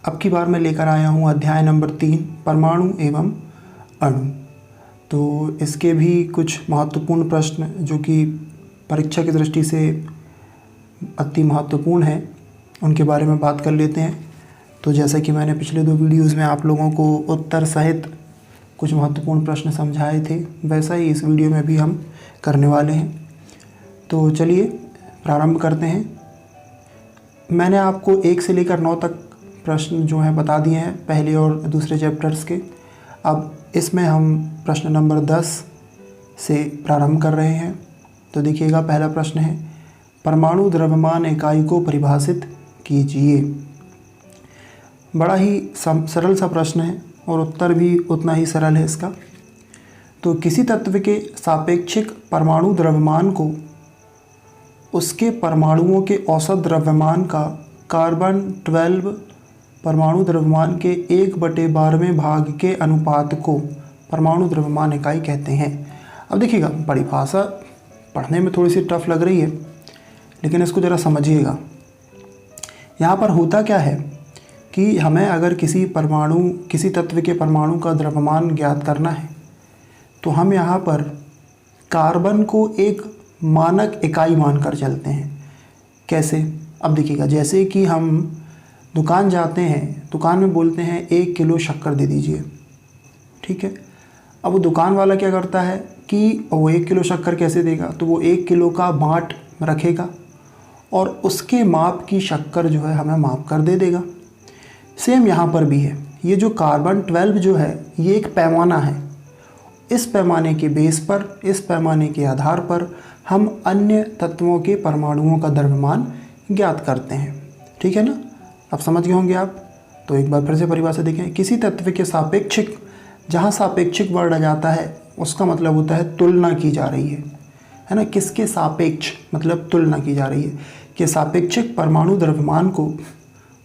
अब की बार मैं लेकर आया हूँ अध्याय नंबर 3 परमाणु एवं अणु। तो इसके भी कुछ महत्वपूर्ण प्रश्न जो कि परीक्षा की दृष्टि से अति महत्वपूर्ण है उनके बारे में बात कर लेते हैं। तो जैसा कि मैंने पिछले 2 वीडियोज़ में आप लोगों को उत्तर सहित कुछ महत्वपूर्ण प्रश्न समझाए थे, वैसा ही इस वीडियो में भी हम करने वाले हैं। तो चलिए प्रारंभ करते हैं। मैंने आपको 1 से लेकर 9 तक प्रश्न जो हैं बता दिए हैं पहले और दूसरे चैप्टर्स के। अब इसमें हम प्रश्न नंबर 10 से प्रारंभ कर रहे हैं। तो देखिएगा, पहला प्रश्न है परमाणु द्रव्यमान इकाई को परिभाषित कीजिए। बड़ा ही सरल सा प्रश्न है और उत्तर भी उतना ही सरल है इसका। तो किसी तत्व के सापेक्षिक परमाणु द्रव्यमान को उसके परमाणुओं के औसत द्रव्यमान का कार्बन 12 परमाणु द्रव्यमान के 1/12वें भाग के अनुपात को परमाणु द्रव्यमान इकाई कहते हैं। अब देखिएगा, परिभाषा पढ़ने में थोड़ी सी टफ लग रही है, लेकिन इसको ज़रा समझिएगा। यहाँ पर होता क्या है कि हमें अगर किसी तत्व के परमाणु का द्रव्यमान ज्ञात करना है तो हम यहाँ पर कार्बन को एक मानक इकाई मानकर चलते हैं। कैसे? अब देखिएगा, जैसे कि हम दुकान जाते हैं, दुकान में बोलते हैं 1 किलो शक्कर दे दीजिए, ठीक है। अब वो दुकान वाला क्या करता है कि वो 1 किलो शक्कर कैसे देगा, तो वो 1 किलो का बाँट रखेगा और उसके माप की शक्कर जो है हमें माप कर दे देगा। सेम यहाँ पर भी है। ये जो कार्बन 12 जो है ये एक पैमाना है। इस पैमाने के बेस पर, इस पैमाने के आधार पर हम अन्य तत्वों के परमाणुओं का द्रव्यमान ज्ञात करते हैं, ठीक है ना। अब समझ गए होंगे आप। तो एक बार फिर से परिभाषा देखें। किसी तत्व के सापेक्षिक, जहाँ सापेक्षिक वर्ड आ जाता है उसका मतलब होता है तुलना की जा रही है ना। किसके सापेक्ष मतलब तुलना की जा रही है कि सापेक्षिक परमाणु द्रव्यमान को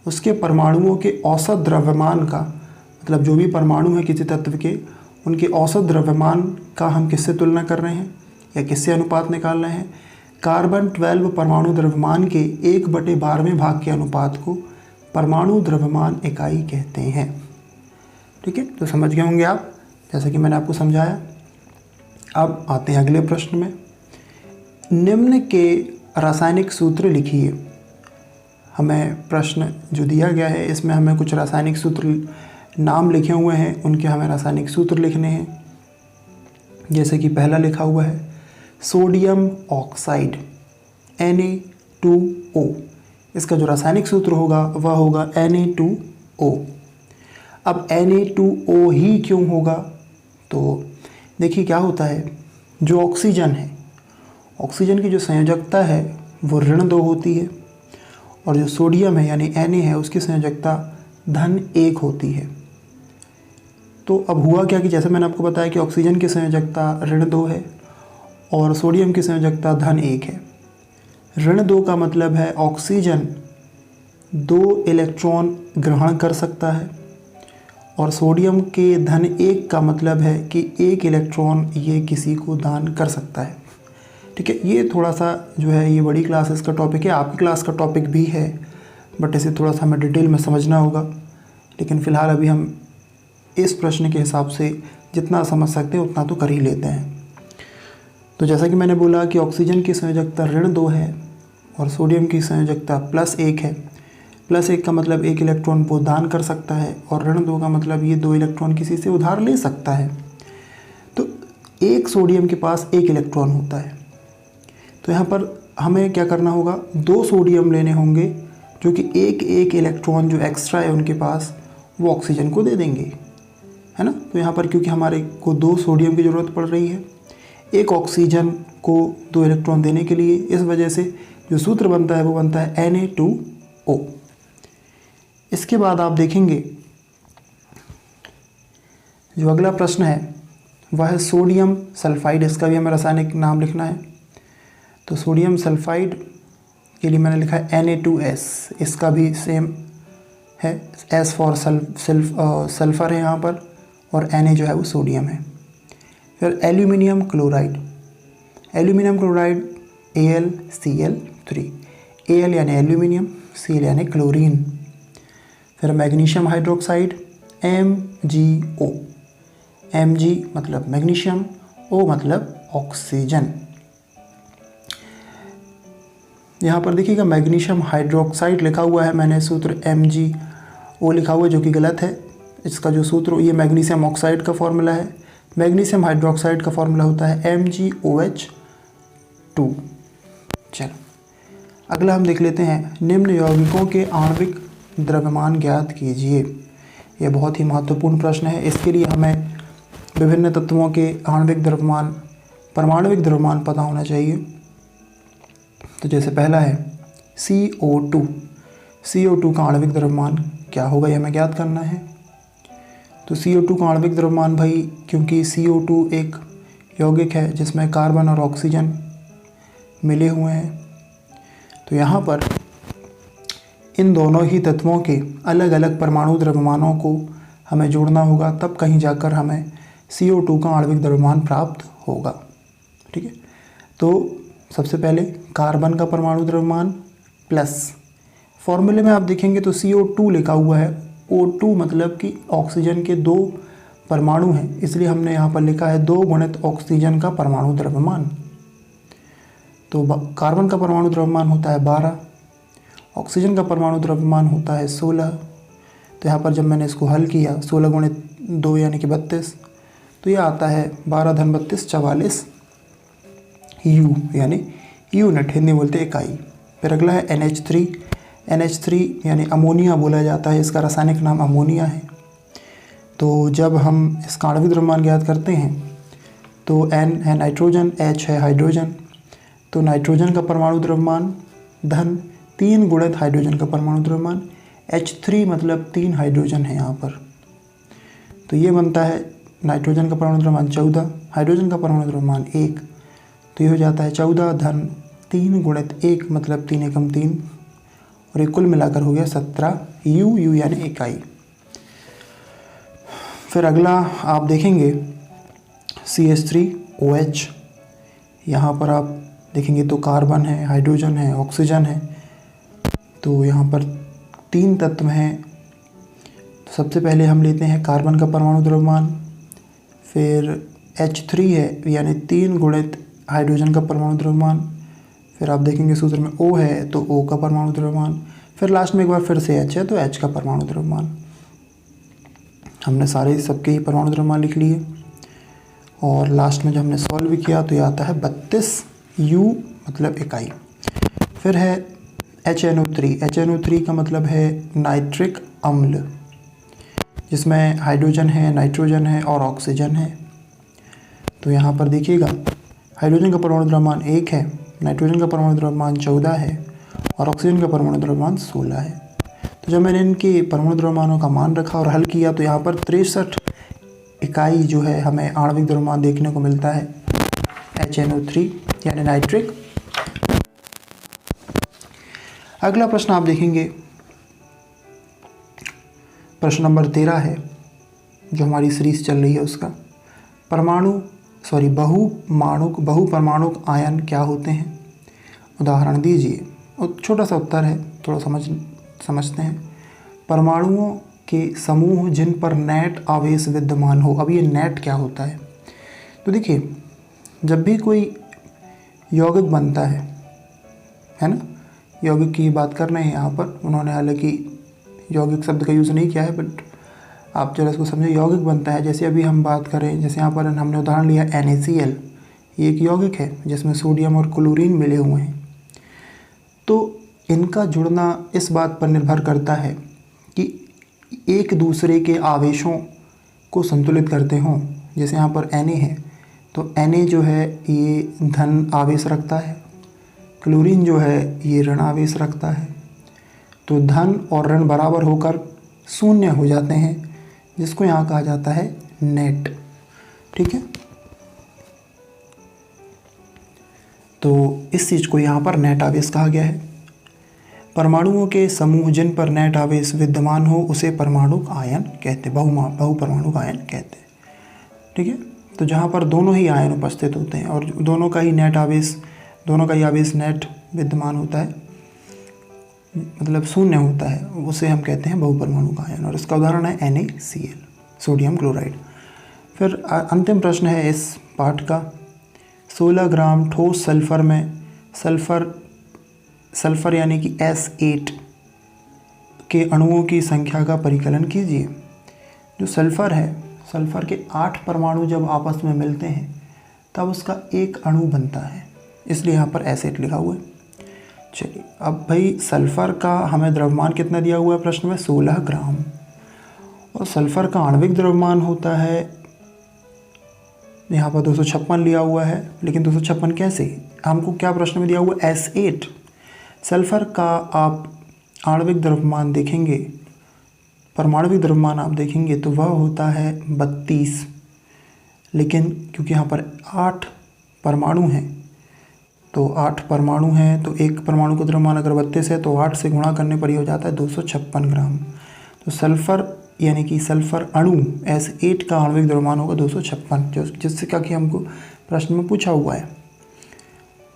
उसके परमाणुओं के औसत द्रव्यमान का, मतलब जो भी परमाणु है किसी तत्व के, उनके औसत द्रव्यमान का हम किससे तुलना कर रहे हैं या किससे अनुपात निकाल रहे हैं। कार्बन 12 परमाणु द्रव्यमान के 1/12वें भाग के अनुपात को परमाणु द्रव्यमान इकाई कहते हैं, ठीक है। तो समझ गए होंगे आप, जैसा कि मैंने आपको समझाया। अब आते हैं अगले प्रश्न में। निम्न के रासायनिक सूत्र लिखिए। हमें प्रश्न जो दिया गया है इसमें हमें कुछ रासायनिक सूत्र नाम लिखे हुए हैं, उनके हमें रासायनिक सूत्र लिखने हैं। जैसे कि पहला लिखा हुआ है सोडियम ऑक्साइड Na2O। इसका जो रासायनिक सूत्र होगा वह होगा Na2O। अब Na2O ही क्यों होगा? तो देखिए क्या होता है, जो ऑक्सीजन है, ऑक्सीजन की जो संयोजकता है वो ऋण 2 होती है और जो सोडियम है यानी Na है उसकी संयोजकता धन 1 होती है। तो अब हुआ क्या कि जैसे मैंने आपको बताया कि ऑक्सीजन की संयोजकता ऋण 2 है और सोडियम की संयोजकता धन 1 है। ऋण 2 का मतलब है ऑक्सीजन 2 इलेक्ट्रॉन ग्रहण कर सकता है और सोडियम के धन 1 का मतलब है कि 1 इलेक्ट्रॉन ये किसी को दान कर सकता है, ठीक है। ये थोड़ा सा जो है ये बड़ी क्लासेस का टॉपिक है, आपकी क्लास का टॉपिक भी है, बट इसे थोड़ा सा हमें डिटेल में समझना होगा। लेकिन फ़िलहाल अभी हम इस प्रश्न के हिसाब से जितना समझ सकते हैं उतना तो कर ही लेते हैं। तो जैसा कि मैंने बोला कि ऑक्सीजन की संयोजकता ऋण 2 है और सोडियम की संयोजकता +1 है। +1 का मतलब 1 इलेक्ट्रॉन वो दान कर सकता है और ऋण 2 का मतलब ये 2 इलेक्ट्रॉन किसी से उधार ले सकता है। तो एक सोडियम के पास 1 इलेक्ट्रॉन होता है, तो यहाँ पर हमें क्या करना होगा, 2 सोडियम लेने होंगे जो कि एक इलेक्ट्रॉन जो एक्स्ट्रा है उनके पास वो ऑक्सीजन को दे देंगे, है ना। तो यहाँ पर क्योंकि हमारे को 2 सोडियम की ज़रूरत पड़ रही है एक ऑक्सीजन को 2 इलेक्ट्रॉन देने के लिए, इस वजह से जो सूत्र बनता है वो बनता है Na2O। इसके बाद आप देखेंगे जो अगला प्रश्न है वह है सोडियम सल्फाइड। इसका भी हमें रासायनिक नाम लिखना है। तो सोडियम सल्फाइड के लिए मैंने लिखा है Na2S। इसका भी सेम है, S फॉर सल्फ़र है यहाँ पर और Na जो है वो सोडियम है। फिर aluminium chloride, aluminium chloride AlCl3। Al यानी एल्यूमिनियम, Cl यानी क्लोरीन। फिर मैग्नीशियम हाइड्रोक्साइड MgO, Mg मतलब मैग्नीशियम, O मतलब ऑक्सीजन। यहाँ पर देखिएगा मैग्नीशियम हाइड्रोक्साइड लिखा हुआ है, मैंने सूत्र MgO लिखा हुआ है जो कि गलत है। इसका जो सूत्र ये मैग्नीशियम ऑक्साइड का फॉर्मूला है, मैग्नीशियम हाइड्रोक्साइड का फॉर्मूला होता है MgOH2। चलो अगला हम देख लेते हैं, निम्न यौगिकों के आणविक द्रव्यमान ज्ञात कीजिए। यह बहुत ही महत्वपूर्ण प्रश्न है। इसके लिए हमें विभिन्न तत्वों के आणविक द्रव्यमान, परमाणविक द्रव्यमान पता होना चाहिए। तो जैसे पहला है CO2 का आणविक द्रव्यमान क्या होगा, यह हमें ज्ञात करना है। तो CO2 का आणविक द्रव्यमान भाई, क्योंकि CO2 एक यौगिक है जिसमें कार्बन और ऑक्सीजन मिले हुए हैं, तो यहाँ पर इन दोनों ही तत्वों के अलग अलग परमाणु द्रव्यमानों को हमें जोड़ना होगा, तब कहीं जाकर हमें CO2 का आणविक द्रव्यमान प्राप्त होगा। ठीक है, तो सबसे पहले कार्बन का परमाणु द्रव्यमान प्लस, फॉर्मूले में आप देखेंगे तो CO2 लिखा हुआ है, O2 मतलब कि ऑक्सीजन के 2 परमाणु हैं, इसलिए हमने यहाँ पर लिखा है 2 गुणित ऑक्सीजन का परमाणु द्रव्यमान। तो कार्बन का परमाणु द्रव्यमान होता है 12, ऑक्सीजन का परमाणु द्रव्यमान होता है 16। तो यहाँ पर जब मैंने इसको हल किया 16 गुणित 2 यानी कि 32, तो ये आता है 12 धन 32 44 U यानी यूनिट, हिंदी बोलते इकाई। फिर अगला है NH3 यानी अमोनिया बोला जाता है, इसका रासायनिक नाम अमोनिया है। तो जब हम इसका आणविक द्रव्यमान ज्ञात करते हैं तो N है नाइट्रोजन, H है हाइड्रोजन, तो नाइट्रोजन का परमाणु द्रव्यमान धन 3 गुणित हाइड्रोजन का परमाणु द्रव्यमान, H3 मतलब 3 हाइड्रोजन है यहाँ पर, तो ये बनता है नाइट्रोजन का परमाणु द्रव्यमान 14, हाइड्रोजन का परमाणु द्रव्यमान 1, तो ये हो जाता है 14 धन 3 गुणित 1 मतलब 3 एकम 3, और ये कुल मिलाकर हो गया 17 U यानी इकाई। फिर अगला आप देखेंगे CH3OH, यहाँ पर आप देखेंगे तो कार्बन है, हाइड्रोजन है, ऑक्सीजन है, तो यहाँ पर 3 तत्व हैं। तो सबसे पहले हम लेते हैं कार्बन का परमाणु द्रव्यमान, फिर H3 है यानी 3 गुणित हाइड्रोजन का परमाणु द्रव्यमान, फिर आप देखेंगे सूत्र में O है तो O का परमाणु द्रव्यमान, फिर लास्ट में एक बार फिर से H है तो H का परमाणु द्रव्यमान। हमने सारे सबके ही परमाणु द्रव्यमान लिख लिए, और लास्ट में जब हमने सॉल्व किया तो ये आता है 32 U मतलब इकाई। फिर है HNO3 का मतलब है नाइट्रिक अम्ल, जिसमें हाइड्रोजन है, नाइट्रोजन है और ऑक्सीजन है। तो यहाँ पर देखिएगा हाइड्रोजन का परमाणु द्रव्यमान 1 है, नाइट्रोजन का परमाणु द्रव्यमान 14 है और ऑक्सीजन का परमाणु द्रव्यमान 16 है। तो जब मैंने इनके परमाणु द्रव्यमानों का मान रखा और हल किया तो यहाँ पर 63 इकाई जो है हमें आणविक द्रव्यमान देखने को मिलता है HNO3 यानी नाइट्रिक। अगला प्रश्न आप देखेंगे, प्रश्न नंबर 13 है जो हमारी सीरीज चल रही है उसका, बहुपरमाणुक आयन क्या होते हैं, उदाहरण दीजिए। और छोटा सा उत्तर है, थोड़ा समझते हैं। परमाणुओं के समूह जिन पर नेट आवेश विद्यमान हो। अब ये नेट क्या होता है, तो देखिए जब भी कोई यौगिक बनता है ना, यौगिक की बात कर रहे हैं यहाँ पर, उन्होंने हालांकि यौगिक शब्द का यूज़ नहीं किया है, बट आप जरा इसको समझे। यौगिक बनता है, जैसे अभी हम बात करें, जैसे यहाँ पर हमने उदाहरण लिया NaCl, ये एक यौगिक है जिसमें सोडियम और क्लोरीन मिले हुए हैं। तो इनका जुड़ना इस बात पर निर्भर करता है कि एक दूसरे के आवेशों को संतुलित करते हों। जैसे यहाँ पर Na है तो Na जो है ये धन आवेश रखता है, क्लोरीन जो है ये ऋण आवेश रखता है। तो धन और ऋण बराबर होकर शून्य हो जाते हैं, जिसको यहाँ कहा जाता है नेट। ठीक है, तो इस चीज़ को यहाँ पर नेट आवेश कहा गया है। परमाणुओं के समूह जिन पर नेट आवेश विद्यमान हो उसे परमाणुक आयन कहते हैं, बहुपरमाणुक आयन कहते हैं। ठीक है, तो जहाँ पर दोनों ही आयन उपस्थित होते हैं और दोनों का ही आवेश नेट विद्यमान होता है, मतलब शून्य होता है, उसे हम कहते हैं बहुपरमाणु का आयन, और इसका उदाहरण है NaCl, सोडियम क्लोराइड। फिर अंतिम प्रश्न है इस पाठ का, 16 ग्राम ठोस सल्फर में सल्फर यानी कि S8 के अणुओं की संख्या का परिकलन कीजिए। जो सल्फर है, सल्फर के 8 परमाणु जब आपस में मिलते हैं तब उसका एक अणु बनता है, इसलिए यहाँ पर S8 लिखा हुआ है। चलिए अब भाई सल्फर का हमें द्रव्यमान कितना दिया हुआ है प्रश्न में, 16 ग्राम, और सल्फर का आणविक द्रव्यमान होता है यहाँ पर 256 लिया हुआ है। लेकिन 256 कैसे, हमको क्या प्रश्न में दिया हुआ है, S8। सल्फर का आप आणविक द्रव्यमान देखेंगे, परमाणविक द्रव्यमान आप देखेंगे तो वह होता है 32, लेकिन क्योंकि यहाँ पर 8 परमाणु हैं, तो 8 परमाणु हैं तो एक परमाणु का द्रव्यमान अगर 32 है तो 8 से गुणा करने पर ही हो जाता है 256 ग्राम। तो सल्फर यानी कि सल्फर अणु S8 का आणविक द्रव्यमान होगा 256, जिससे क्या कि हमको प्रश्न में पूछा हुआ है।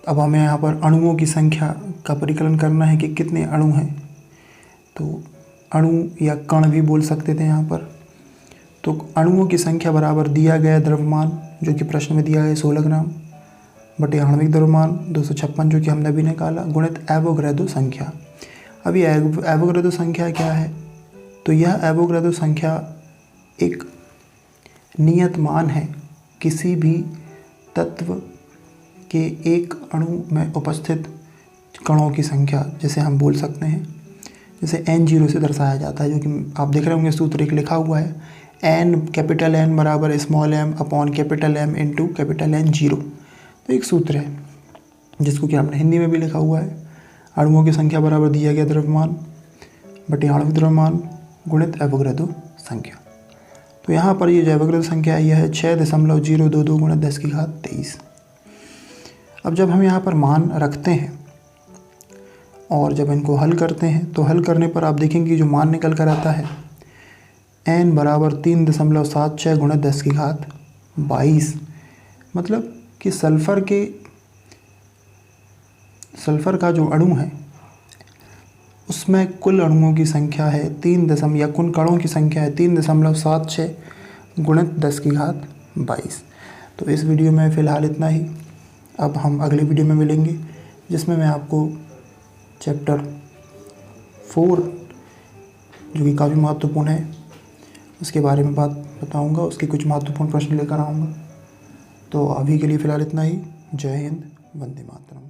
अब हमें यहाँ पर अणुओं की संख्या का परिकलन करना है कि कितने अणु हैं, तो अणु या कण भी बोल सकते थे यहाँ पर। तो अणुओं की संख्या बराबर दिया गया द्रव्यमान जो कि प्रश्न में दिया है 16 ग्राम बटे आणविक द्रव्यमान 256 जो कि हमने अभी निकाला, गुणित एवोगैड्रो संख्या। अब ये एवोगैड्रो संख्या क्या है, तो यह एवोगैड्रो संख्या एक नियत मान है किसी भी तत्व के एक अणु में उपस्थित कणों की संख्या, जिसे हम बोल सकते हैं, जिसे N0 से दर्शाया जाता है, जो कि आप देख रहे होंगे सूत्र एक लिखा हुआ है, कैपिटल N बराबर small m upon capital M into capital N0। तो एक सूत्र है जिसको कि हमने हिंदी में भी लिखा हुआ है, अणुओं की संख्या बराबर दिया गया द्रव्यमान बटे आणविक द्रव्यमान गुणित एवोगैड्रो संख्या। तो यहाँ पर ये जो एवोगैड्रो संख्या है यह है 6.022 गुणित 10⁻23। अब जब हम यहाँ पर मान रखते हैं और जब इनको हल करते हैं तो हल करने पर आप देखेंगे जो मान निकल कर आता है n बराबर 3.76 गुणित 10⁻22। मतलब कि सल्फर का जो अणु है उसमें कुल अणुओं की संख्या है कुल कणों की संख्या है 3.76 गुणित 10⁻22। तो इस वीडियो में फ़िलहाल इतना ही। अब हम अगले वीडियो में मिलेंगे जिसमें मैं आपको चैप्टर 4 जो कि काफ़ी महत्वपूर्ण है उसके बारे में बात बताऊंगा, उसके कुछ महत्वपूर्ण प्रश्न लेकर आऊँगा। तो अभी के लिए फ़िलहाल इतना ही। जय हिंद, वंदे मातरम।